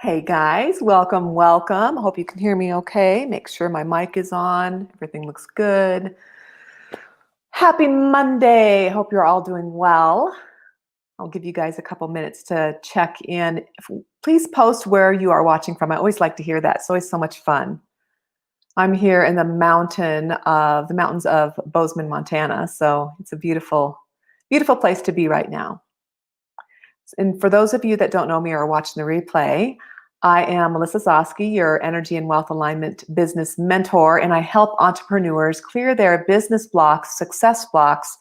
Hey guys, welcome, welcome. Hope you can hear me okay. Make sure my mic is on. Everything looks good. Happy Monday. Hope you're all doing well. I'll give you guys a couple minutes to check in. Please post where you are watching from. I always like to hear that. It's always so much fun. I'm here in the mountains of Bozeman, Montana. So it's a beautiful, beautiful place to be right now. And for those of you that don't know me or are watching the replay, I am Melissa Zoske, your energy and wealth alignment business mentor, and I help entrepreneurs clear their business blocks, success blocks,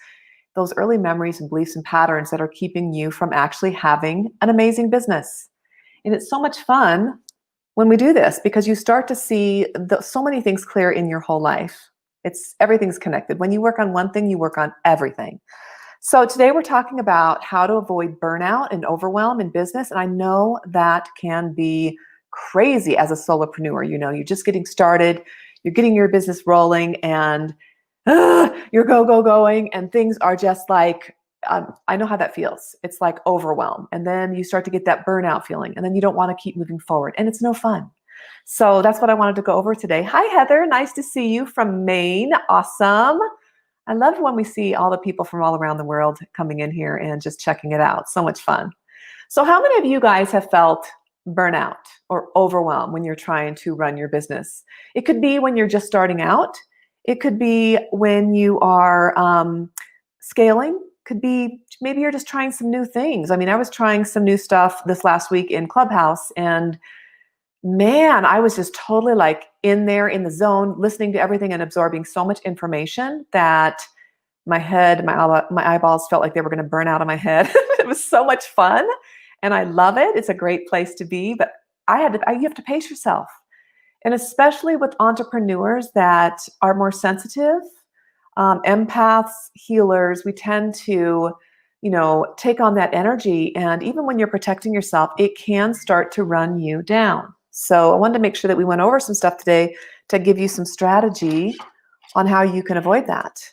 those early memories and beliefs and patterns that are keeping you from actually having an amazing business. And it's so much fun when we do this because you start to see so many things clear in your whole life. Everything's connected. When you work on one thing, you work on everything. So today we're talking about how to avoid burnout and overwhelm in business. And I know that can be crazy as a solopreneur. You're just getting started, you're getting your business rolling, and you're going, and things are just like, I know how that feels. It's like overwhelm. And then you start to get that burnout feeling, and then you don't want to keep moving forward, and it's no fun. So that's what I wanted to go over today. Hi, Heather. Nice to see you from Maine. Awesome. I love when we see all the people from all around the world coming in here and just checking it out. So much fun. So how many of you guys have felt burnout or overwhelm when you're trying to run your business? It could be when you're just starting out. It could be when you are scaling. Could be maybe you're just trying some new things. I mean, I was trying some new stuff this last week in Clubhouse, and man, I was just totally like in there in the zone, listening to everything and absorbing so much information that my eyeballs felt like they were going to burn out of my head. It was so much fun, and I love it. It's a great place to be, but you have to pace yourself. And especially with entrepreneurs that are more sensitive, empaths, healers, we tend to, take on that energy. And even when you're protecting yourself, it can start to run you down. So I wanted to make sure that we went over some stuff today to give you some strategy on how you can avoid that.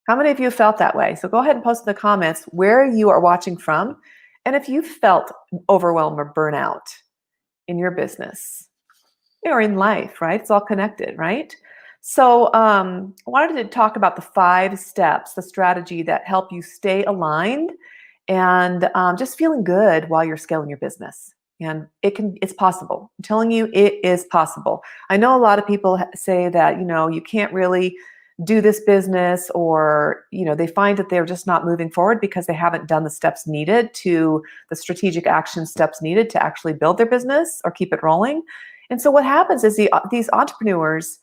How many of you felt that way? So go ahead and post in the comments where you are watching from, and if you felt overwhelmed or burnout in your business or in life, right? It's all connected, right? So I wanted to talk about the 5 steps, the strategy that help you stay aligned and just feeling good while you're scaling your business. And it's possible. I'm telling you, it is possible. I know a lot of people say that, you can't really do this business, or, they find that they're just not moving forward because they haven't done the steps needed the strategic action steps needed to actually build their business or keep it rolling. And so what happens is these entrepreneurs,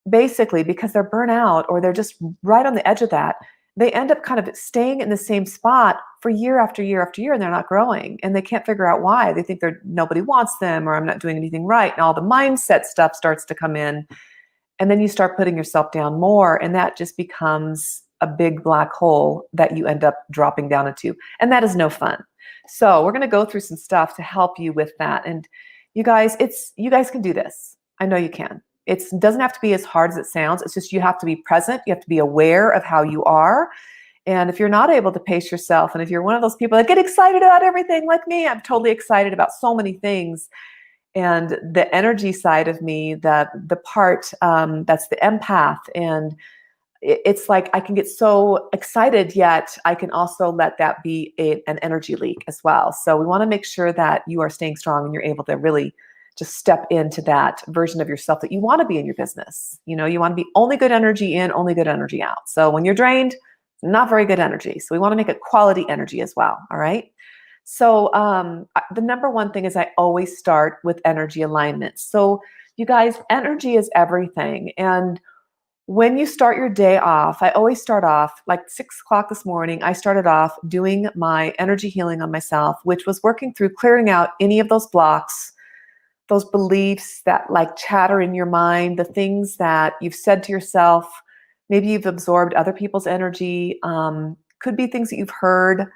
basically, because they're burnt out or they're just right on the edge of that, they end up kind of staying in the same spot for year after year after year, and they're not growing, and they can't figure out why. They think nobody wants them, or I'm not doing anything right, and all the mindset stuff starts to come in, and then you start putting yourself down more, and that just becomes a big black hole that you end up dropping down into, and that is no fun. So we're going to go through some stuff to help you with that, and you guys can do this. I know you can. It doesn't have to be as hard as it sounds. It's just you have to be present. You have to be aware of how you are. And if you're not able to pace yourself, and if you're one of those people that get excited about everything like me, I'm totally excited about so many things. And the energy side of me, the part that's the empath, and it's like I can get so excited, yet I can also let that be an energy leak as well. So we want to make sure that you are staying strong and you're able to really just step into that version of yourself that you want to be in your business. You want to be only good energy in, only good energy out. So when you're drained, not very good energy. So we want to make it quality energy as well. All right. So the number one thing is I always start with energy alignment. So you guys, energy is everything. And when you start your day off, I always start off like 6 o'clock this morning. I started off doing my energy healing on myself, which was working through clearing out any of those blocks, those beliefs that like chatter in your mind, the things that you've said to yourself. Maybe you've absorbed other people's energy. Could be things that you've heard.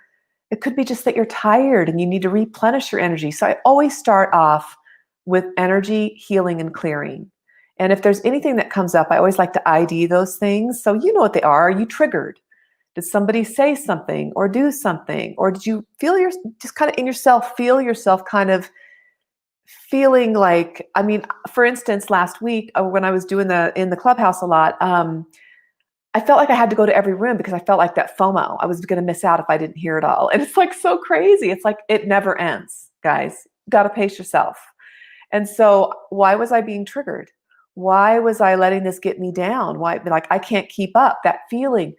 It could be just that you're tired and you need to replenish your energy. So I always start off with energy healing and clearing. And if there's anything that comes up, I always like to ID those things. So you know what they are. Are you triggered? Did somebody say something or do something? Or did you just kind of in yourself, feel yourself kind of feeling like, I mean, for instance, last week when I was doing in the clubhouse a lot, I felt like I had to go to every room because I felt like that FOMO. I was going to miss out if I didn't hear it all. And it's like so crazy. It's like it never ends, guys. Got to pace yourself. And so why was I being triggered? Why was I letting this get me down? Why, like, I can't keep up that feeling.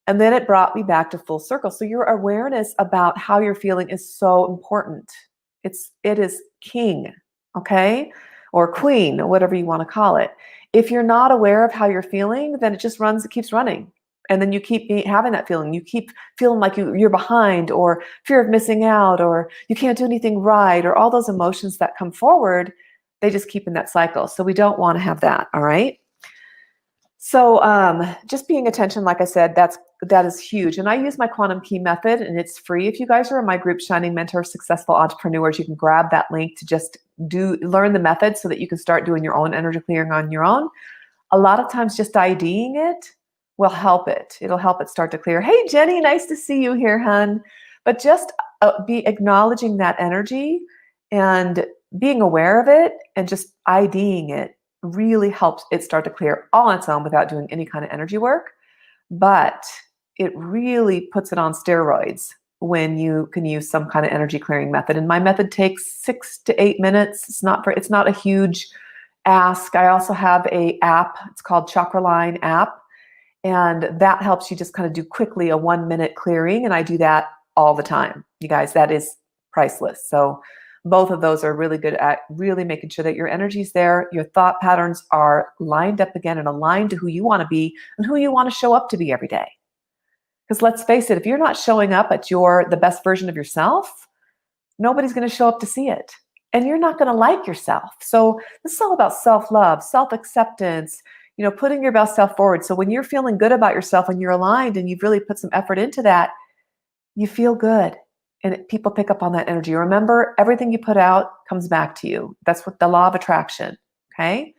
And then it brought me back to full circle. So your awareness about how you're feeling is so important. It is king, okay? Or queen, or whatever you want to call it. If you're not aware of how you're feeling, then it keeps running. And then you keep having that feeling. You keep feeling like you're behind, or fear of missing out, or you can't do anything right, or all those emotions that come forward, they just keep in that cycle. So we don't want to have that, all right? So just paying attention, like I said, that is huge. And I use my quantum key method, and it's free. If you guys are in my group, Shining Mentors, Successful Entrepreneurs, you can grab that link to just learn the method so that you can start doing your own energy clearing on your own. A lot of times just IDing it will help it. It'll help it start to clear. Hey, Jenny, nice to see you here, hun. But just be acknowledging that energy and being aware of it and just IDing it really helps it start to clear all on its own without doing any kind of energy work. But it really puts it on steroids when you can use some kind of energy clearing method. And my method takes 6 to 8 minutes. It's not a huge ask. I also have a app. It's called Chakra Line app. And that helps you just kind of do quickly a 1-minute clearing. And I do that all the time. You guys, that is priceless. So both of those are really good at really making sure that your energy's there, your thought patterns are lined up again and aligned to who you want to be and who you want to show up to be every day. Because let's face it, if you're not showing up at the best version of yourself, nobody's going to show up to see it. And you're not going to like yourself. So this is all about self-love, self-acceptance, putting your best self forward. So when you're feeling good about yourself and you're aligned and you've really put some effort into that, you feel good. And people pick up on that energy. Remember, everything you put out comes back to you. That's what the law of attraction, okay?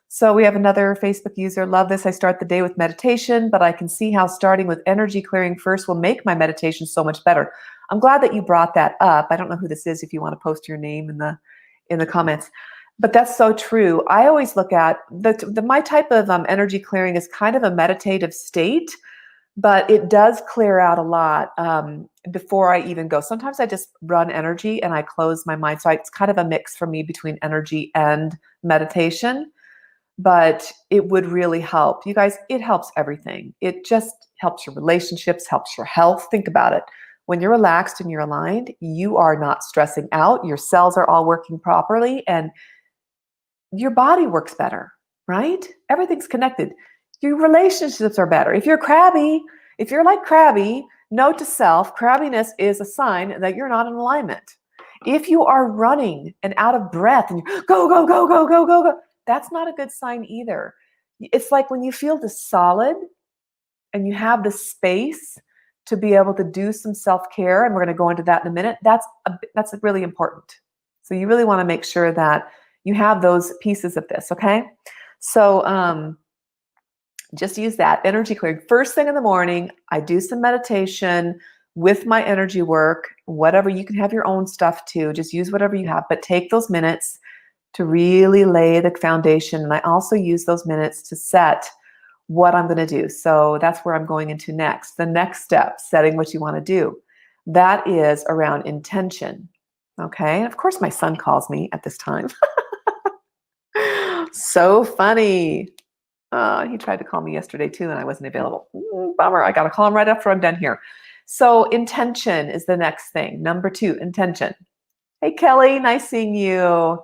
So we have another Facebook user. Love this. I start the day with meditation, but I can see how starting with energy clearing first will make my meditation so much better. I'm glad that you brought that up. I don't know who this is if you want to post your name in the comments. But that's so true. I always look at my type of energy clearing is kind of a meditative state, but it does clear out a lot before I even go. Sometimes I just run energy and I close my mind. So it's kind of a mix for me between energy and meditation, but it would really help. You guys, it helps everything. It just helps your relationships, helps your health. Think about it. When you're relaxed and you're aligned, you are not stressing out. Your cells are all working properly and your body works better, right? Everything's connected. Your relationships are better. If you're like crabby, note to self, crabbiness is a sign that you're not in alignment. If you are running and out of breath and you go, go, go, go, go, go, go, that's not a good sign either. It's like when you feel the solid and you have the space to be able to do some self-care, and we're going to go into that in a minute, that's really important. So you really want to make sure that you have those pieces of this, okay? So just use that energy clearing. First thing in the morning, I do some meditation with my energy work, whatever. You can have your own stuff too. Just use whatever you have, but take those minutes to really lay the foundation. And I also use those minutes to set what I'm going to do. So that's where I'm going into next. The next step, setting what you want to do. That is around intention. Okay. And of course, my son calls me at this time. So funny. He tried to call me yesterday too, and I wasn't available. Bummer. I got to call him right after I'm done here. So intention is the next thing. Number 2, intention. Hey, Kelly, nice seeing you.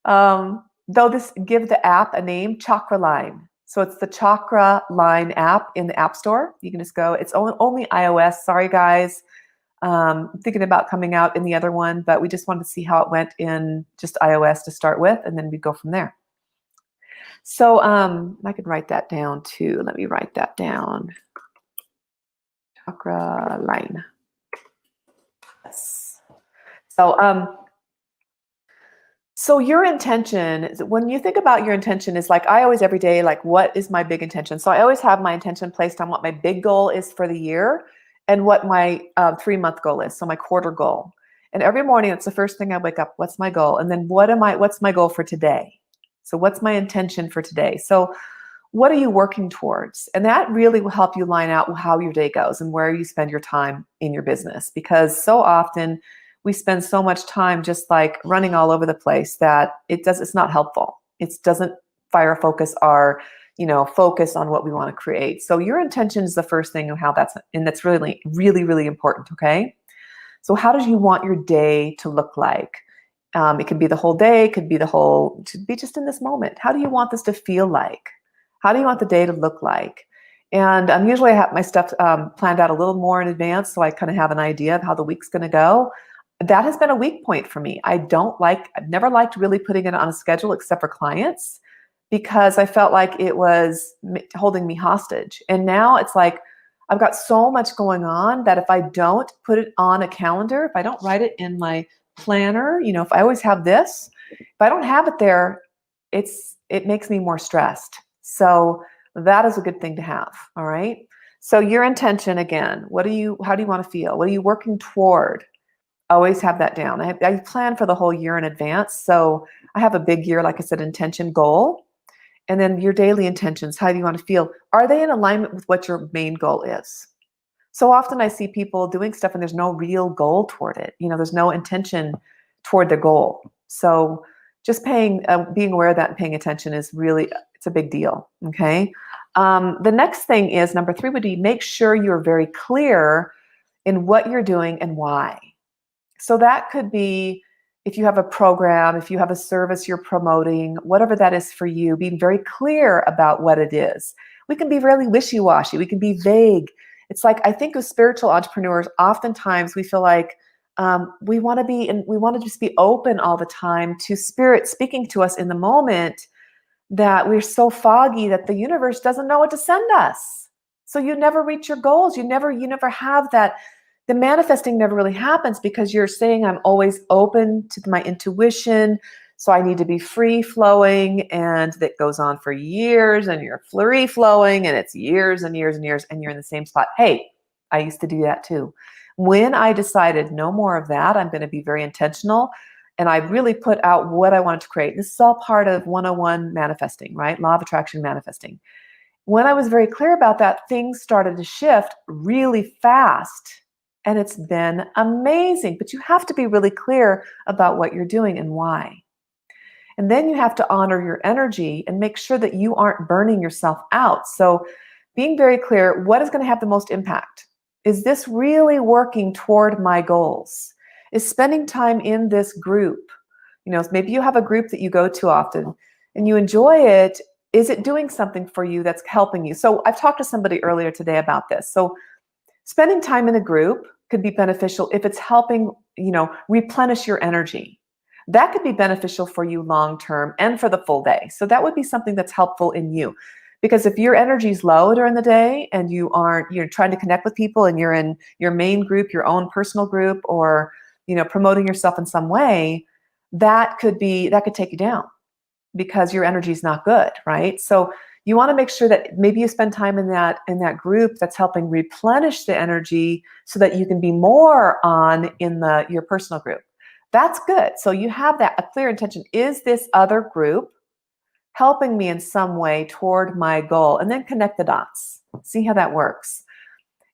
Give the app a name, Chakra Line. So it's the Chakra Line app in the App Store. You can just go. It's only iOS. Sorry, guys. Thinking about coming out in the other one, but we just wanted to see how it went in just iOS to start with, and then we'd go from there. So I could write that down too. Let me write that down. Chakra Line. Yes. So your intention, when you think about your intention, is like, I always every day, like, what is my big intention? So I always have my intention placed on what my big goal is for the year and what my 3-month goal is. So my quarter goal. And every morning, it's the first thing I wake up. What's my goal? And then what's my goal for today? So what's my intention for today? So what are you working towards? And that really will help you line out how your day goes and where you spend your time in your business. Because so often we spend so much time just like running all over the place that it's not helpful. It doesn't focus our, focus on what we want to create. So your intention is the first thing and that's really, really, really important. Okay. So how do you want your day to look like? It could be the whole day, it could be just in this moment. How do you want this to feel like? How do you want the day to look like? And usually I have my stuff planned out a little more in advance, so I kind of have an idea of how the week's going to go. That has been a weak point for me. I've never liked really putting it on a schedule except for clients, because I felt like it was holding me hostage. And now it's like, I've got so much going on that if I don't put it on a calendar, if I don't write it in my planner, if I always have this, if I don't have it there, it makes me more stressed. So that is a good thing to have. All right. So your intention again, how do you want to feel? What are you working toward? Always have that down. I plan for the whole year in advance. So I have a big year, like I said, intention goal. And then your daily intentions, how do you want to feel? Are they in alignment with what your main goal is? So often I see people doing stuff and there's no real goal toward it. There's no intention toward the goal. So just being aware of that and paying attention is really, it's a big deal. Okay. The next thing is number 3 would be make sure you're very clear in what you're doing and why. So that could be if you have a program, if you have a service you're promoting, whatever that is for you, being very clear about what it is. We can be really wishy-washy. We can be vague. It's like, I think with spiritual entrepreneurs, oftentimes we feel like we want to just be open all the time to spirit speaking to us in the moment, that we're so foggy that the universe doesn't know what to send us. So you never reach your goals. You never have that. The manifesting never really happens because you're saying, I'm always open to my intuition. So I need to be free flowing, and that goes on for years, and you're free flowing and it's years and years and years and you're in the same spot. Hey, I used to do that too. When I decided no more of that, I'm going to be very intentional. And I really put out what I wanted to create. This is all part of 101 manifesting, right? Law of attraction manifesting. When I was very clear about that, things started to shift really fast. And it's been amazing. But you have to be really clear about what you're doing and why. And then you have to honor your energy and make sure that you aren't burning yourself out. So being very clear, what is going to have the most impact? Is this really working toward my goals? Is spending time in this group? Maybe you have a group that you go to often and you enjoy it. Is it doing something for you that's helping you? So I've talked to somebody earlier today about this. So spending time in a group could be beneficial if it's helping, replenish your energy. That could be beneficial for you long-term and for the full day. So that would be something that's helpful in you. Because if your energy is low during the day and you're trying to connect with people and you're in your main group, your own personal group, or, promoting yourself in some way, that could take you down because your energy is not good, right? So you want to make sure that maybe you spend time in that group that's helping replenish the energy so that you can be more on in your personal group. That's good. So you have a clear intention. Is this other group helping me in some way toward my goal? And then connect the dots. See how that works.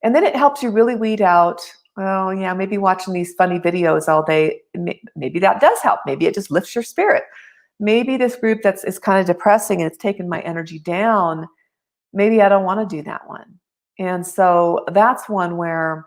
And then it helps you really weed out, oh yeah, maybe watching these funny videos all day, maybe that does help. Maybe it just lifts your spirit. Maybe this group is kind of depressing and it's taken my energy down. Maybe I don't want to do that one. And so that's one where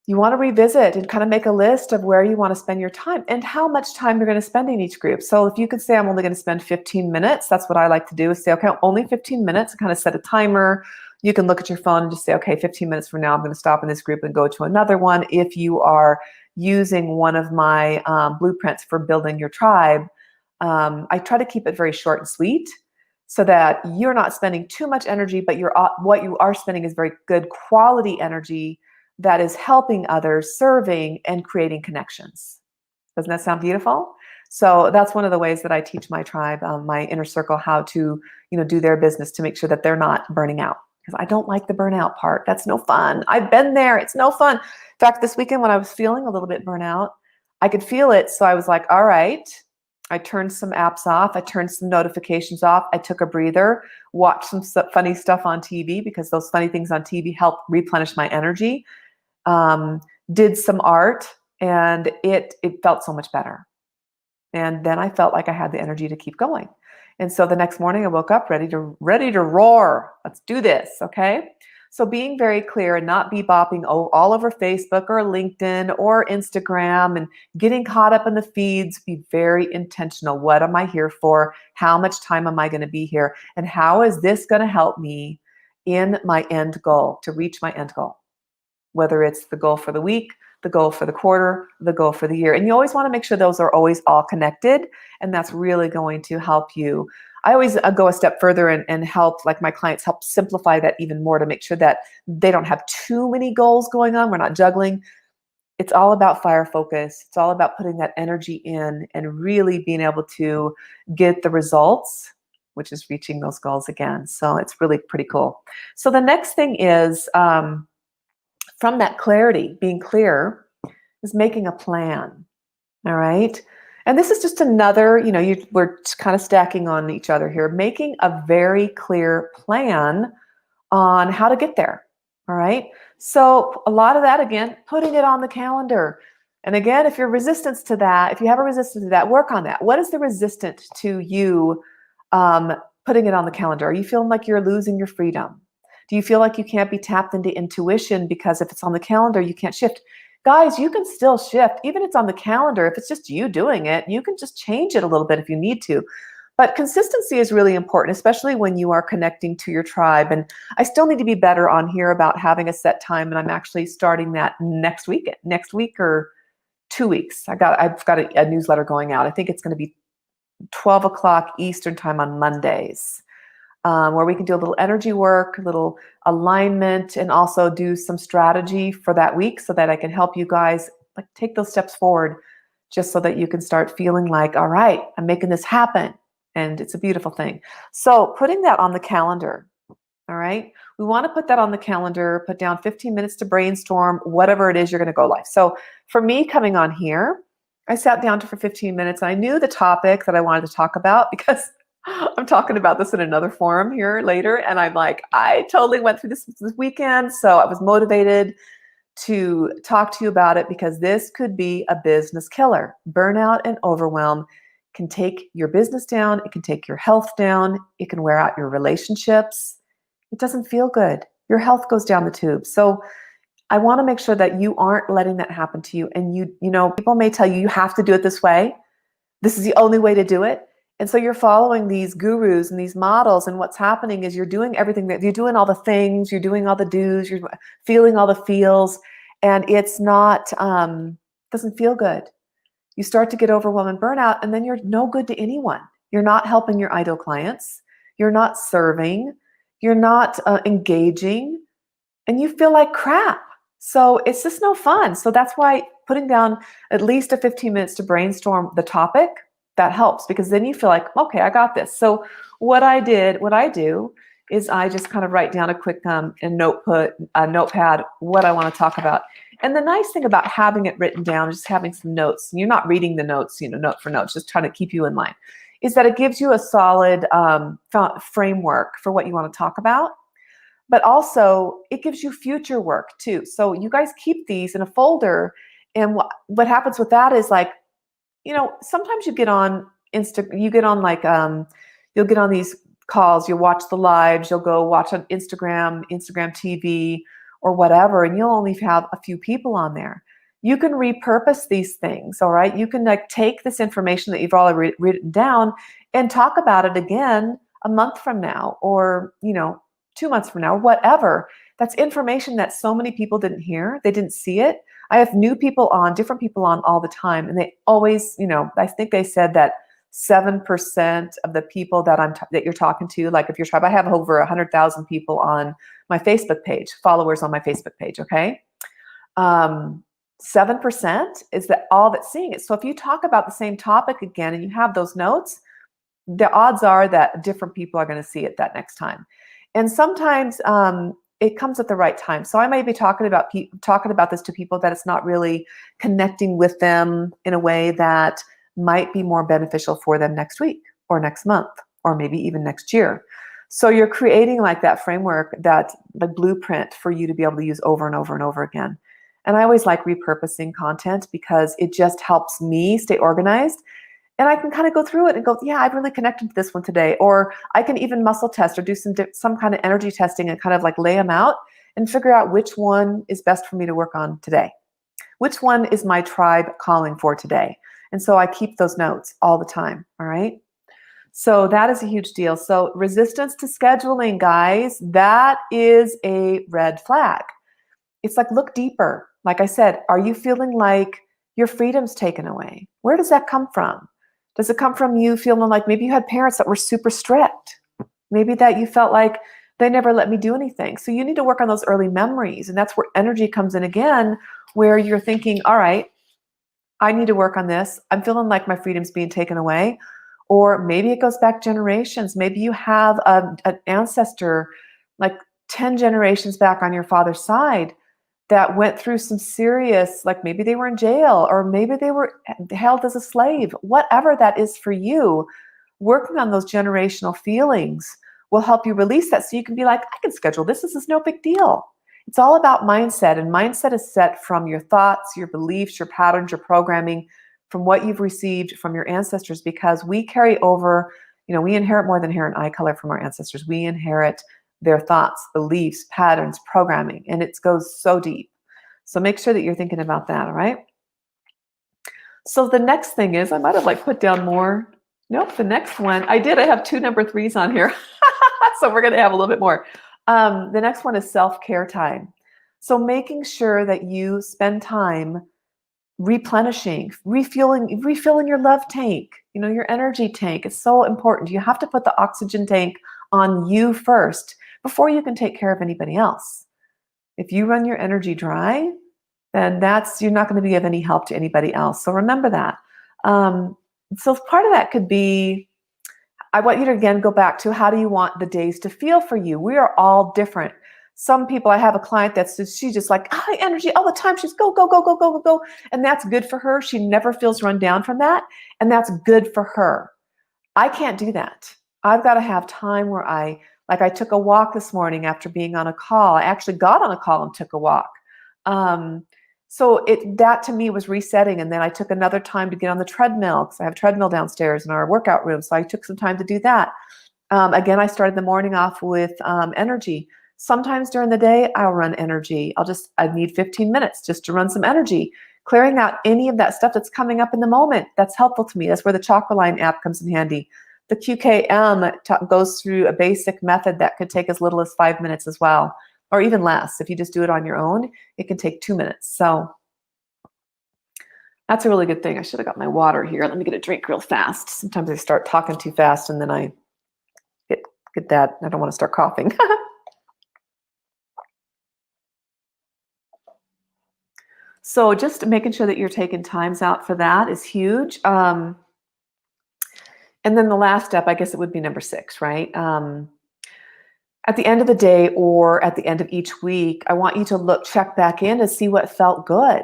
you want to revisit and kind of make a list of where you want to spend your time and how much time you're going to spend in each group. So if you could say, I'm only going to spend 15 minutes, that's what I like to do, is say, okay, only 15 minutes, and kind of set a timer. You can look at your phone and just say, okay, 15 minutes from now, I'm going to stop in this group and go to another one. If you are using one of my blueprints for building your tribe, I try to keep it very short and sweet so that you're not spending too much energy, but what you are spending is very good quality energy that is helping others, serving, and creating connections. Doesn't that sound beautiful? So that's one of the ways that I teach my tribe, my inner circle, how to, do their business to make sure that they're not burning out. because I don't like the burnout part. That's no fun. I've been there. It's no fun. In fact, this weekend when I was feeling a little bit burnout, I could feel it. So I was like, all right. I turned some apps off. I turned some notifications off. I took a breather, watched some funny stuff on TV because those funny things on TV help replenish my energy. Did some art, and it felt so much better. And then I felt like I had the energy to keep going. And so the next morning I woke up ready to roar. Let's do this, okay? So being very clear and not bebopping all over Facebook or LinkedIn or Instagram and getting caught up in the feeds, be very intentional. What am I here for? How much time am I going to be here? And how is this going to help me in my end goal, to reach my end goal? Whether it's the goal for the week, the goal for the quarter, the goal for the year. And you always want to make sure those are always all connected. And that's really going to help you. I always go a step further and help, like my clients help simplify that even more to make sure that they don't have too many goals going on. We're not juggling. It's all about fire focus. It's all about putting that energy in and really being able to get the results, which is reaching those goals again. So it's really pretty cool. So the next thing is, from that clarity, being clear, is making a plan. All right. And this is just another, we're kind of stacking on each other here, making a very clear plan on how to get there. All right. So a lot of that, again, putting it on the calendar. And again, if you're resistant to that, if you have a resistance to that, work on that. What is the resistance to you putting it on the calendar? Are you feeling like you're losing your freedom? Do you feel like you can't be tapped into intuition because if it's on the calendar, you can't shift? Guys, you can still shift. Even if it's on the calendar, if it's just you doing it, you can just change it a little bit if you need to. But consistency is really important, especially when you are connecting to your tribe. And I still need to be better on here about having a set time. And I'm actually starting that next week or 2 weeks. I've got a newsletter going out. I think it's going to be 12 o'clock Eastern time on Mondays. Where we can do a little energy work, a little alignment, and also do some strategy for that week so that I can help you guys like take those steps forward just so that you can start feeling like, all right, I'm making this happen. And it's a beautiful thing. So putting that on the calendar, all right? We want to put that on the calendar, put down 15 minutes to brainstorm, whatever it is you're going to go live. So for me coming on here, I sat down for 15 minutes and I knew the topic that I wanted to talk about because I'm talking about this in another forum here later. And I'm like, I totally went through this weekend. So I was motivated to talk to you about it because this could be a business killer. Burnout and overwhelm can take your business down. It can take your health down. It can wear out your relationships. It doesn't feel good. Your health goes down the tube. So I want to make sure that you aren't letting that happen to you. And people may tell you, you have to do it this way. This is the only way to do it. And so you're following these gurus and these models, and what's happening is you're doing everything that you're doing, all the things, you're doing all the do's, you're feeling all the feels, and it's not, doesn't feel good. You start to get overwhelmed and burnout, and then you're no good to anyone. You're not helping your ideal clients. You're not serving. You're not engaging, and you feel like crap. So it's just no fun. So that's why putting down at least a 15 minutes to brainstorm the topic, that helps because then you feel like, okay, I got this. So what I do is I just kind of write down a quick notepad, what I want to talk about. And the nice thing about having it written down, just having some notes, and you're not reading the notes, note for note, just trying to keep you in line, is that it gives you a solid framework for what you want to talk about. But also it gives you future work too. So you guys keep these in a folder. And what happens with that is like, sometimes you get on you'll get on these calls, you'll watch the lives, you'll go watch on Instagram TV or whatever, and you'll only have a few people on there. You can repurpose these things, all right? You can take this information that you've already written down and talk about it again a month from now or, 2 months from now, whatever. That's information that so many people didn't hear. They didn't see it. I have new people on, different people on all the time. And they always, I think they said that 7% of the people that you're talking to, like if your tribe, I have over 100,000 people on my Facebook page, followers on my Facebook page, okay? 7% is all that's seeing it. So if you talk about the same topic again and you have those notes, the odds are that different people are going to see it that next time. And sometimes it comes at the right time. So I might be talking about this to people that it's not really connecting with them in a way that might be more beneficial for them next week or next month or maybe even next year. So you're creating like that framework, that the blueprint for you to be able to use over and over and over again. And I always like repurposing content because it just helps me stay organized. And I can kind of go through it and go, yeah, I've really connected to this one today. Or I can even muscle test or do some kind of energy testing and kind of like lay them out and figure out which one is best for me to work on today. Which one is my tribe calling for today? And so I keep those notes all the time, all right? So that is a huge deal. So resistance to scheduling, guys, that is a red flag. It's like, look deeper. Like I said, are you feeling like your freedom's taken away? Where does that come from? Does it come from you feeling like maybe you had parents that were super strict? Maybe that you felt like they never let me do anything. So you need to work on those early memories. And that's where energy comes in again, where you're thinking, all right, I need to work on this. I'm feeling like my freedom's being taken away. Or maybe it goes back generations. Maybe you have an ancestor like 10 generations back on your father's side that went through some serious, like maybe they were in jail or maybe they were held as a slave. Whatever that is for you, working on those generational feelings will help you release that so you can be like, I can schedule this. This is no big deal. It's all about mindset, and mindset is set from your thoughts, your beliefs, your patterns, your programming, from what you've received from your ancestors, because we carry over, we inherit more than hair and eye color from our ancestors. We inherit their thoughts, beliefs, patterns, programming, and it goes so deep. So make sure that you're thinking about that, all right? So the next thing is, I might have put down more. Nope, the next one, I have 2 number 3s on here. So we're gonna have a little bit more. The next one is self-care time. So making sure that you spend time replenishing, refilling your love tank, your energy tank. It's so important. You have to put the oxygen tank on you first before you can take care of anybody else. If you run your energy dry, then you're not going to be of any help to anybody else. So remember that. So part of that could be, I want you to again go back to, how do you want the days to feel for you? We are all different. Some people, I have a client she's just like high energy all the time. She's go, go, go, go, go, go, go. And that's good for her. She never feels run down from that. And that's good for her. I can't do that. I've got to have time where I took a walk this morning after being on a call. I actually got on a call and took a walk. So that to me was resetting. And then I took another time to get on the treadmill, because I have a treadmill downstairs in our workout room. So I took some time to do that. Again, I started the morning off with energy. Sometimes during the day, I'll run energy. I need 15 minutes just to run some energy, clearing out any of that stuff that's coming up in the moment. That's helpful to me. That's where the Chakra Line app comes in handy. The QKM goes through a basic method that could take as little as 5 minutes as well, or even less. If you just do it on your own, it can take 2 minutes. So that's a really good thing. I should have got my water here. Let me get a drink real fast. Sometimes I start talking too fast and then I get that. I don't want to start coughing. So just making sure that you're taking times out for that is huge. And then the last step, I guess it would be number 6, right? At the end of the day or at the end of each week, I want you to check back in to see what felt good.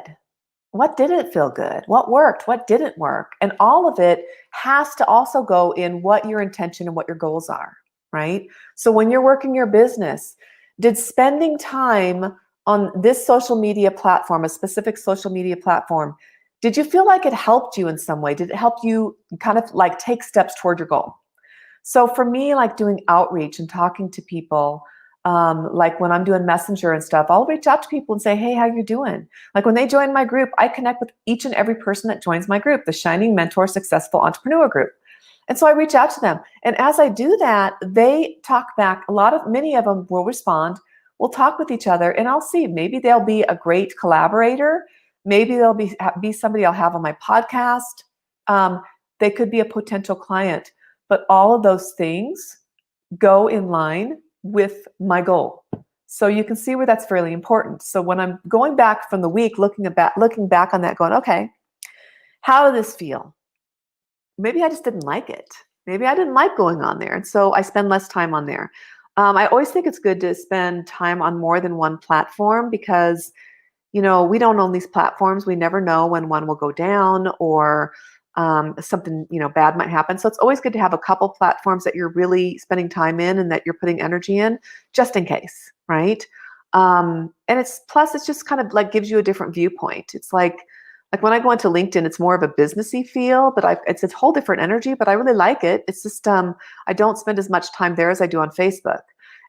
What didn't feel good? What worked? What didn't work? And all of it has to also go in what your intention and what your goals are, right? So when you're working your business, did spending time on this social media platform, a specific social media platform, did you feel like it helped you in some way? Did it help you kind of take steps toward your goal? So for me, doing outreach and talking to people, when I'm doing Messenger and stuff, I'll reach out to people and say, hey, how you doing? When they join my group, I connect with each and every person that joins my group, the Shining Mentor Successful Entrepreneur Group. And so I reach out to them. And as I do that, they talk back. Many of them will respond. We'll talk with each other, and I'll see, maybe they'll be a great collaborator. Maybe they'll be somebody I'll have on my podcast. They could be a potential client. But all of those things go in line with my goal. So you can see where that's fairly important. So when I'm going back from the week, looking back on that, going, okay, how did this feel? Maybe I just didn't like it. Maybe I didn't like going on there. And so I spend less time on there. I always think it's good to spend time on more than one platform because, we don't own these platforms. We never know when one will go down or something, bad might happen. So it's always good to have a couple platforms that you're really spending time in and that you're putting energy in, just in case, right? And it's just kind of like gives you a different viewpoint. It's like when I go into LinkedIn, it's more of a businessy feel, but it's a whole different energy. But I really like it. It's just I don't spend as much time there as I do on Facebook.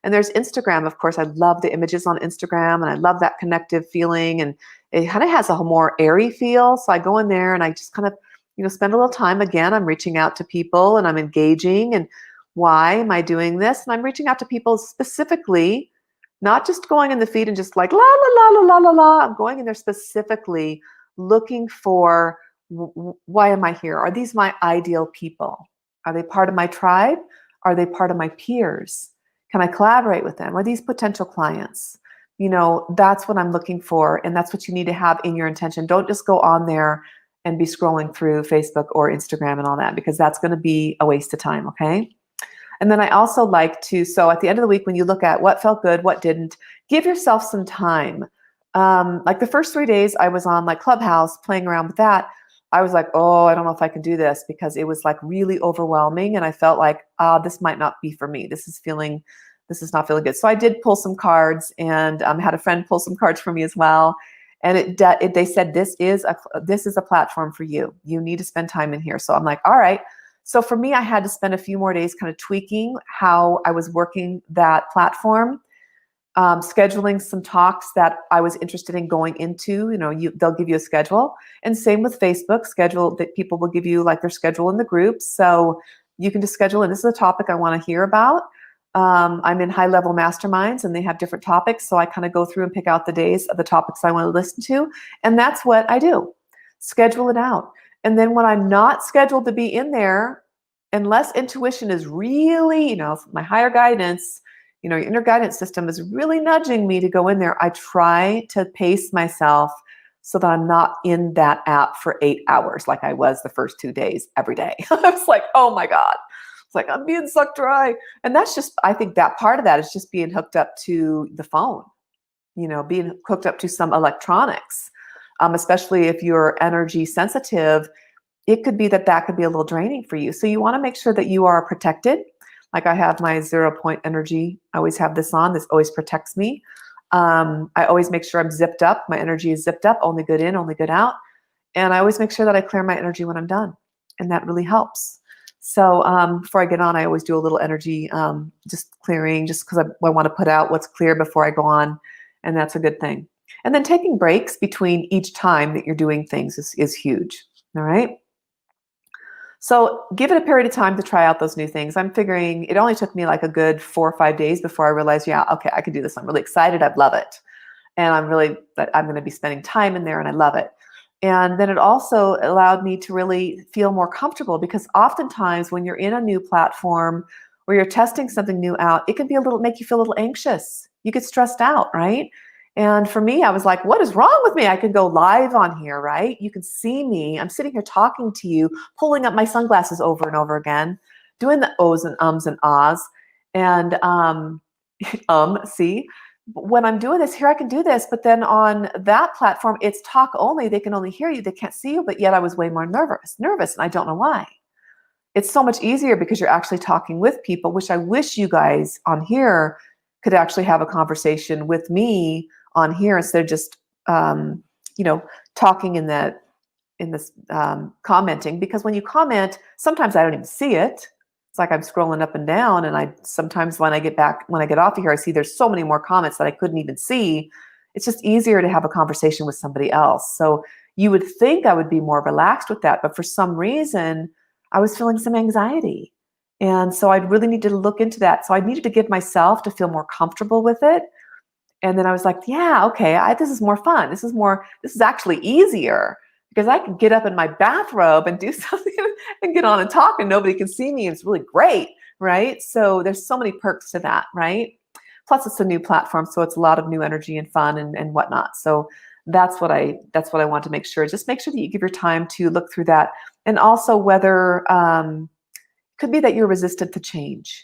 And there's Instagram, of course. I love the images on Instagram, and I love that connective feeling. And it kind of has a more airy feel. So I go in there and I just kind of, spend a little time. Again, I'm reaching out to people and I'm engaging. And why am I doing this? And I'm reaching out to people specifically, not just going in the feed and just like la la la la la la la. I'm going in there specifically looking for why am I here? Are these my ideal people? Are they part of my tribe? Are they part of my peers? Can I collaborate with them? Are these potential clients? That's what I'm looking for. And that's what you need to have in your intention. Don't just go on there and be scrolling through Facebook or Instagram and all that, because that's going to be a waste of time. Okay. And then I also like to, so at the end of the week, when you look at what felt good, what didn't, give yourself some time. Like the first 3 days I was on like Clubhouse playing around with that. I was like, oh, I don't know if I can do this, because it was like really overwhelming. And I felt like, this might not be for me. This is not feeling good. So I did pull some cards, and had a friend pull some cards for me as well. And they said, this is a platform for you. You need to spend time in here. So I'm like, all right. So for me, I had to spend a few more days kind of tweaking how I was working that platform, scheduling some talks that I was interested in going into. They'll give you a schedule, and same with Facebook schedule, that people will give you like their schedule in the groups. So you can just schedule, and this is a topic I want to hear about. I'm in high level masterminds, and they have different topics. So I kind of go through and pick out the days of the topics I want to listen to. And that's what I do. Schedule it out. And then when I'm not scheduled to be in there, unless intuition is really, my higher guidance, your inner guidance system is really nudging me to go in there, I try to pace myself so that I'm not in that app for 8 hours like I was the first 2 days every day. I was like, oh my God. It's like, I'm being sucked dry. And that's just, I think that part of that is just being hooked up to the phone, being hooked up to some electronics, especially if you're energy sensitive. It could be that could be a little draining for you. So you want to make sure that you are protected. Like I have my 0 point energy. I always have this on. This always protects me. I always make sure I'm zipped up. My energy is zipped up, only good in, only good out. And I always make sure that I clear my energy when I'm done. And that really helps. So before I get on, I always do a little energy just clearing, just because I want to put out what's clear before I go on. And that's a good thing. And then taking breaks between each time that you're doing things is huge. All right. So give it a period of time to try out those new things. I'm figuring it only took me like a good 4 or 5 days before I realized, yeah, okay, I can do this. I'm really excited. I love it. And I'm going to be spending time in there, and I love it. And then it also allowed me to really feel more comfortable, because oftentimes when you're in a new platform or you're testing something new out, it can make you feel a little anxious. You get stressed out, right? And for me, I was like, what is wrong with me? I can go live on here, right? You can see me. I'm sitting here talking to you, pulling up my sunglasses over and over again, doing the ohs and ums and ahs. And see, when I'm doing this here, I can do this. But then on that platform, it's talk only. They can only hear you. They can't see you. But yet I was way more nervous, and I don't know why. It's so much easier because you're actually talking with people, which I wish you guys on here could actually have a conversation with me on here instead of just, talking in this commenting. Because when you comment, sometimes I don't even see it. It's like I'm scrolling up and down, and sometimes when I get off of here, I see there's so many more comments that I couldn't even see. It's just easier to have a conversation with somebody else. So you would think I would be more relaxed with that, but for some reason, I was feeling some anxiety. And so I really needed to look into that. So I needed to get myself to feel more comfortable with it. And then I was like, yeah, okay, this is more fun. This is actually easier, because I can get up in my bathrobe and do something and get on and talk, and nobody can see me. And it's really great, right? So there's so many perks to that, right? Plus it's a new platform, so it's a lot of new energy and fun and whatnot. So that's what I want to make sure. Just make sure that you give your time to look through that. And also whether, could be that you're resistant to change.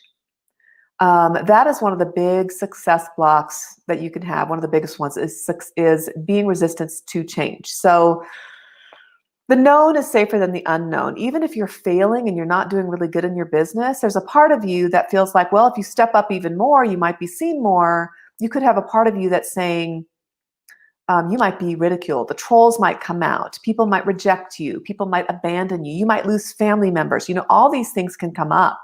That is one of the big success blocks that you can have. One of the biggest ones is being resistant to change. So the known is safer than the unknown. Even if you're failing and you're not doing really good in your business, there's a part of you that feels like, well, if you step up even more, you might be seen more. You could have a part of you that's saying, you might be ridiculed. The trolls might come out. People might reject you. People might abandon you. You might lose family members. All these things can come up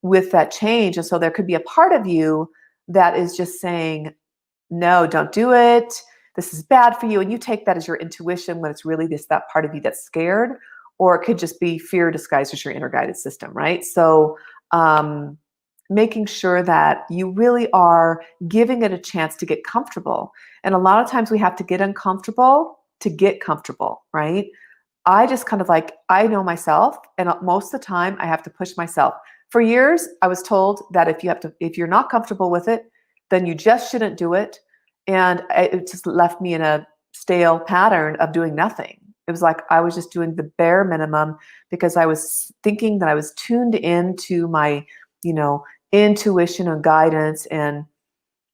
with that change. And so there could be a part of you that is just saying, no, don't do it. This is bad for you. And you take that as your intuition when it's really that part of you that's scared, or it could just be fear disguised as your inner guided system, right? So making sure that you really are giving it a chance to get comfortable. And a lot of times we have to get uncomfortable to get comfortable, right? I just kind of I know myself, and most of the time I have to push myself. For years, I was told that if you're not comfortable with it, then you just shouldn't do it. And it just left me in a stale pattern of doing nothing. It was like I was just doing the bare minimum because I was thinking that I was tuned into my, intuition and guidance. And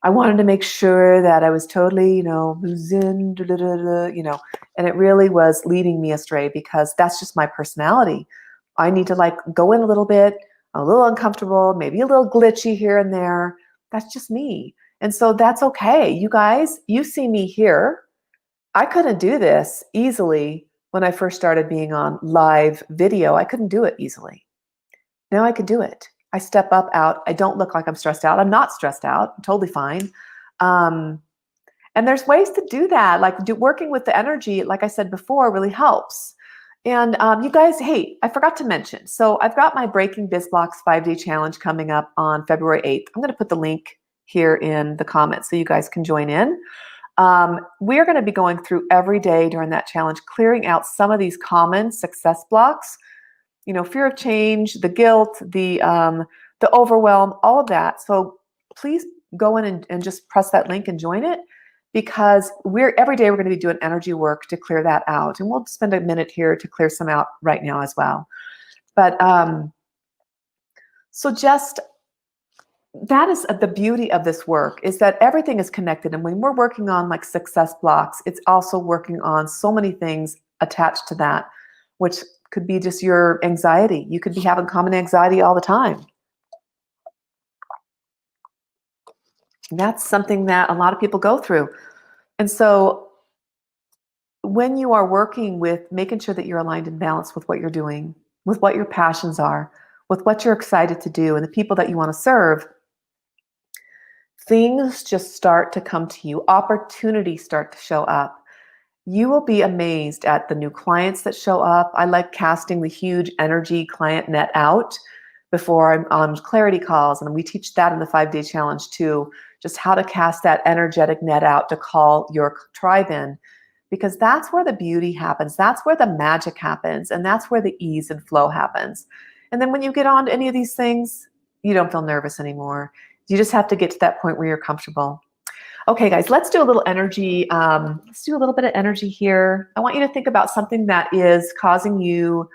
I wanted to make sure that I was totally, zen, and it really was leading me astray because that's just my personality. I need to go in a little bit, a little uncomfortable, maybe a little glitchy here and there. That's just me. And so that's okay. You guys, you see me here. I couldn't do this easily when I first started being on live video. I couldn't do it easily. Now I can do it. I step up out. I don't look like I'm stressed out. I'm not stressed out. I'm totally fine. And there's ways to do that. Working with the energy, like I said before, really helps. And you guys, hey, I forgot to mention. So I've got my Breaking Biz Blocks 5-day challenge coming up on February 8th. I'm going to put the link here in the comments so you guys can join in. We're going to be going through every day during that challenge, clearing out some of these common success blocks. Fear of change, the guilt, the overwhelm, all of that. So please go in and just press that link and join it, because every day we're going to be doing energy work to clear that out. And we'll spend a minute here to clear some out right now as well. But so just that is the beauty of this work, is that everything is connected. And when we're working on success blocks, it's also working on so many things attached to that, which could be just your anxiety. You could be having common anxiety all the time. And that's something that a lot of people go through. And so when you are working with making sure that you're aligned and balanced with what you're doing, with what your passions are, with what you're excited to do, and the people that you want to serve, things just start to come to you. Opportunities start to show up. You will be amazed at the new clients that show up. I like casting the huge energy client net out before I'm on clarity calls. And we teach that in the 5-day challenge too, just how to cast that energetic net out to call your tribe in, because that's where the beauty happens. That's where the magic happens. And that's where the ease and flow happens. And then when you get on to any of these things, you don't feel nervous anymore. You just have to get to that point where you're comfortable. Okay, guys, let's do a little energy. Let's do a little bit of energy here. I want you to think about something that is causing you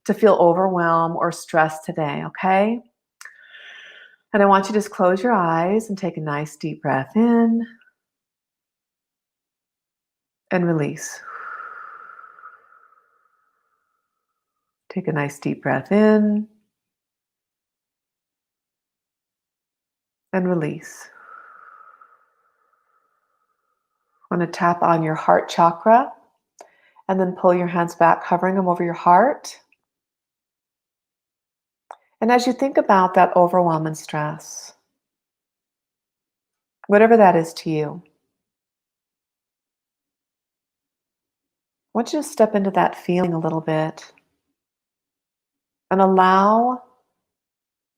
to feel overwhelmed or stressed today, okay? And I want you to just close your eyes and take a nice deep breath in and release. Take a nice deep breath in and release. I'm going to tap on your heart chakra and then pull your hands back, hovering them over your heart. And as you think about that overwhelm and stress, whatever that is to you, I want you to step into that feeling a little bit and allow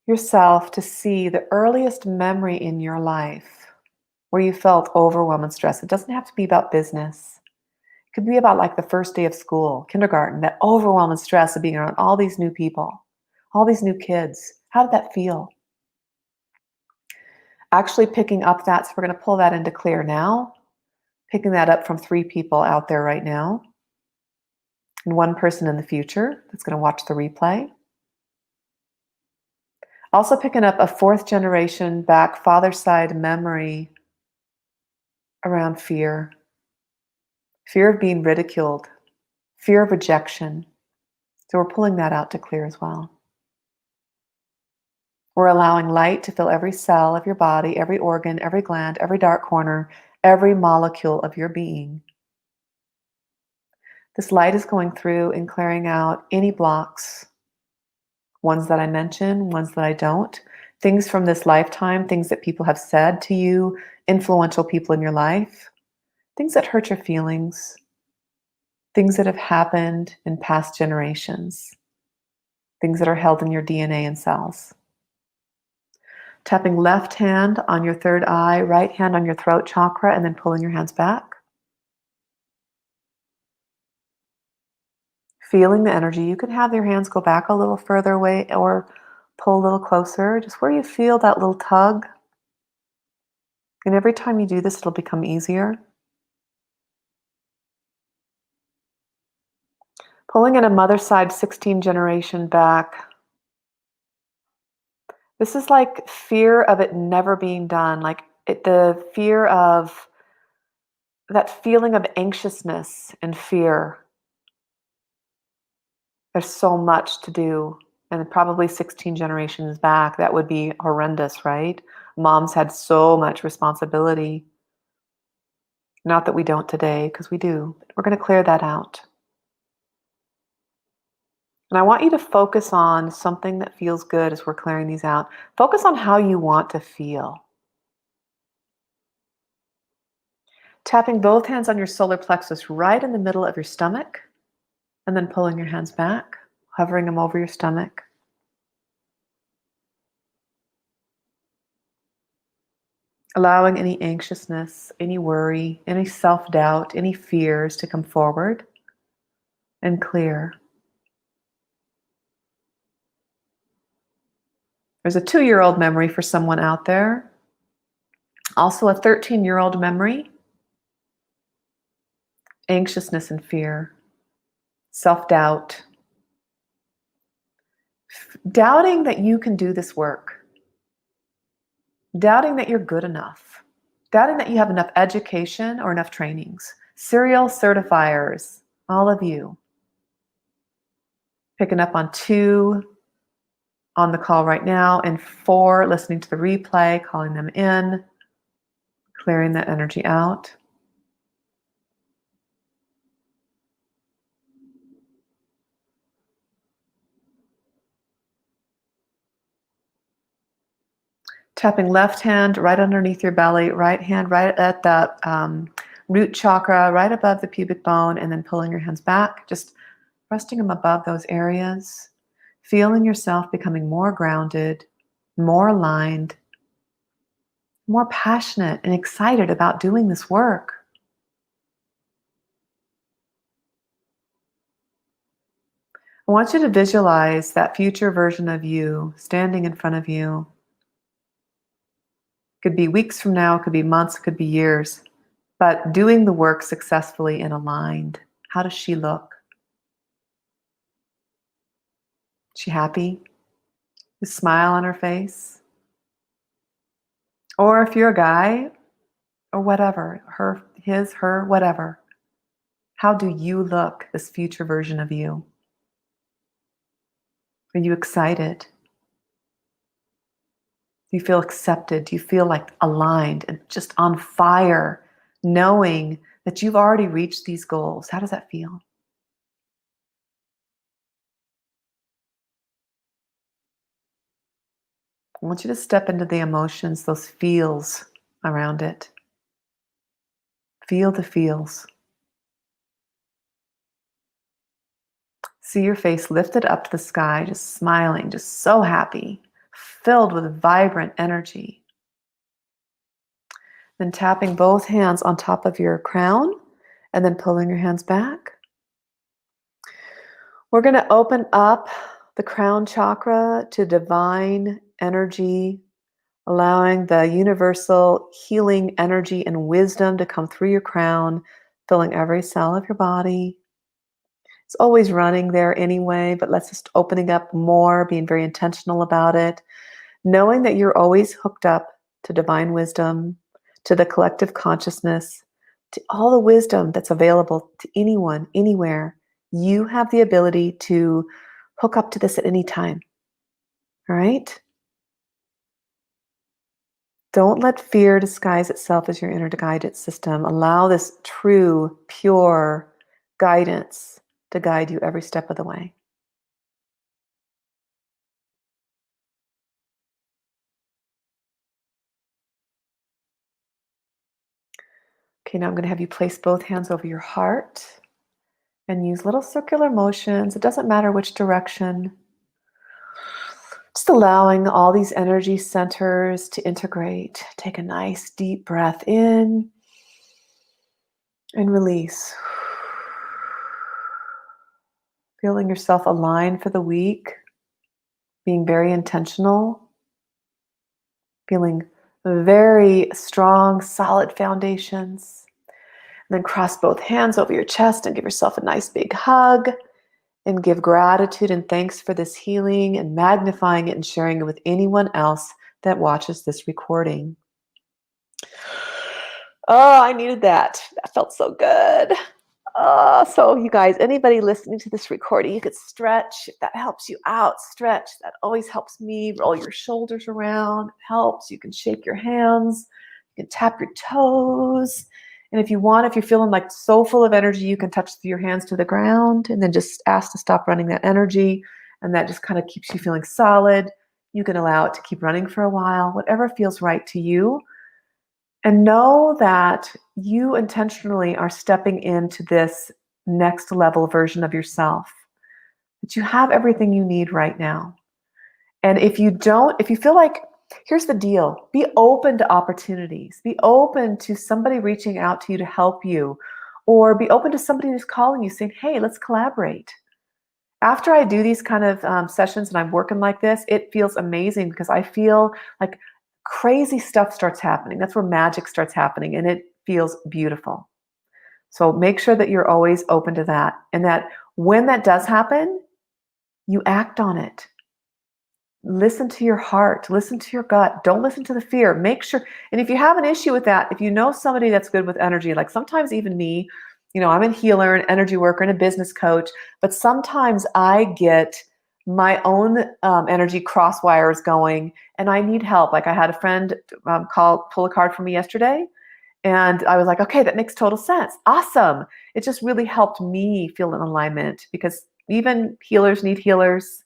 yourself to see the earliest memory in your life where you felt overwhelmed and stress. It doesn't have to be about business. It could be about the first day of school, kindergarten, that overwhelm and stress of being around all these new people, all these new kids. How did that feel? Actually picking up that, so we're going to pull that into clear now, picking that up from 3 people out there right now, and 1 person in the future that's going to watch the replay. Also picking up a fourth generation back father side memory around fear. Fear of being ridiculed, fear of rejection. So we're pulling that out to clear as well. We're allowing light to fill every cell of your body, every organ, every gland, every dark corner, every molecule of your being. This light is going through and clearing out any blocks, ones that I mention, ones that I don't, things from this lifetime, things that people have said to you, influential people in your life, things that hurt your feelings, things that have happened in past generations, things that are held in your DNA and cells. Tapping left hand on your third eye, right hand on your throat chakra, and then pulling your hands back. Feeling the energy. You can have your hands go back a little further away or pull a little closer, just where you feel that little tug. And every time you do this, it'll become easier. Pulling in a mother side 16 generation back. This is like fear of it never being done, like the fear of that feeling of anxiousness and fear. There's so much to do. And probably 16 generations back, that would be horrendous, right? Moms had so much responsibility. Not that we don't today, because we do. We're going to clear that out. And I want you to focus on something that feels good as we're clearing these out. Focus on how you want to feel. Tapping both hands on your solar plexus right in the middle of your stomach, and then pulling your hands back, hovering them over your stomach. Allowing any anxiousness, any worry, any self-doubt, any fears to come forward and clear. There's a 2-year-old memory for someone out there. Also a 13-year-old memory. Anxiousness and fear. Self-doubt. Doubting that you can do this work. Doubting that you're good enough. Doubting that you have enough education or enough trainings. Serial certifiers, all of you. Picking up on 2 on the call right now, and 4 listening to the replay, calling them in, clearing that energy out. Tapping left hand right underneath your belly, right hand right at the root chakra, right above the pubic bone, and then pulling your hands back, just resting them above those areas, feeling yourself becoming more grounded, more aligned, more passionate and excited about doing this work. I want you to visualize that future version of you standing in front of you. Could be weeks from now, could be months, could be years, but doing the work successfully and aligned. How does she look? Is she happy? A smile on her face? Or if you're a guy, or whatever, her, his, her, whatever, how do you look, this future version of you? Are you excited? Do you feel accepted? Do you feel like aligned and just on fire, knowing that you've already reached these goals? How does that feel? I want you to step into the emotions, those feels around it. Feel the feels. See your face lifted up to the sky, just smiling, just so happy, filled with vibrant energy. Then tapping both hands on top of your crown and then pulling your hands back. We're going to open up the crown chakra to divine energy, allowing the universal healing energy and wisdom to come through your crown, filling every cell of your body. It's always running there anyway, but let's just opening up more, being very intentional about it. knowing that you're always hooked up to divine wisdom, to the collective consciousness, to all the wisdom that's available to anyone, anywhere. You have the ability to hook up to this at any time. All right? Don't let fear disguise itself as your inner guidance system. Allow this true, pure guidance to guide you every step of the way. Okay, now I'm going to have you place both hands over your heart and use little circular motions. It doesn't matter which direction. Just allowing all these energy centers to integrate. Take a nice deep breath in and release. Feeling yourself aligned for the week, being very intentional, feeling very strong, solid foundations. And then cross both hands over your chest and give yourself a nice big hug and give gratitude and thanks for this healing and magnifying it and sharing it with anyone else that watches this recording. Oh, I needed that. That felt so good. So you guys, anybody listening to this recording, you could stretch. If that helps you out, stretch. That always helps me. Roll your shoulders around. It helps. You can shake your hands. You can tap your toes. And if you want, if you're feeling like so full of energy, you can touch your hands to the ground and then just ask to stop running that energy. And that just kind of keeps you feeling solid. You can allow it to keep running for a while, whatever feels right to you. And know that you intentionally are stepping into this next level version of yourself. That you have everything you need right now. And if you don't, if you feel like, here's the deal, be open to opportunities. Be open to somebody reaching out to you to help you. Or be open to somebody who's calling you saying, hey, let's collaborate. After I do these kind of sessions and I'm working like this, it feels amazing because I feel like crazy stuff starts happening. That's where magic starts happening, and it feels beautiful. So make sure that you're always open to that, and that when that does happen, you act on it. Listen to your heart, listen to your gut. Don't listen to the fear. Make sure, and if you have an issue with that, if you know somebody that's good with energy, like sometimes even me, I'm a healer, an energy worker, and a business coach, but sometimes I get my own energy cross wires going and I need help. Like I had a friend pull a card for me yesterday, and I was like, okay, that makes total sense. Awesome. It just really helped me feel in alignment because even healers need healers.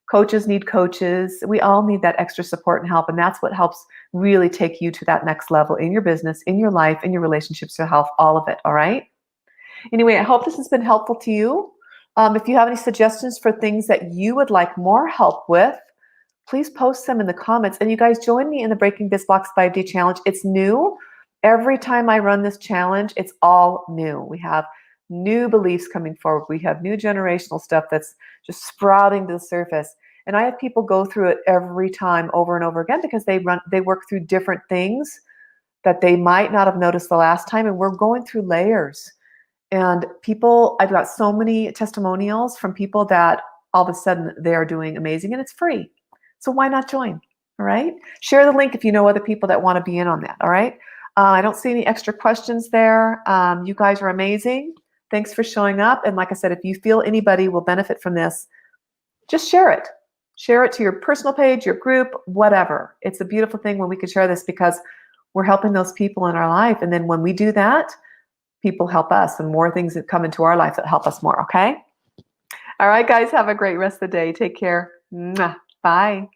Coaches need coaches. We all need that extra support and help. And that's what helps really take you to that next level in your business, in your life, in your relationships, your health, all of it. All right. Anyway, I hope this has been helpful to you. If you have any suggestions for things that you would like more help with, please post them in the comments. And you guys join me in the Breaking Biz Blocks 5-Day Challenge. It's new. Every time I run this challenge, it's all new. We have new beliefs coming forward. We have new generational stuff that's just sprouting to the surface. And I have people go through it every time over and over again because they work through different things that they might not have noticed the last time. And we're going through layers. And I've got so many testimonials from people that all of a sudden they are doing amazing, and it's free. So why not join? All right. Share the link if you know other people that want to be in on that. All right. I don't see any extra questions there. You guys are amazing. Thanks for showing up. And like I said, if you feel anybody will benefit from this, just share it. Share it to your personal page, your group, whatever. It's a beautiful thing when we can share this because we're helping those people in our life. And then when we do that, people help us and more things that come into our life that help us more. Okay. All right, guys, have a great rest of the day. Take care. Mwah. Bye.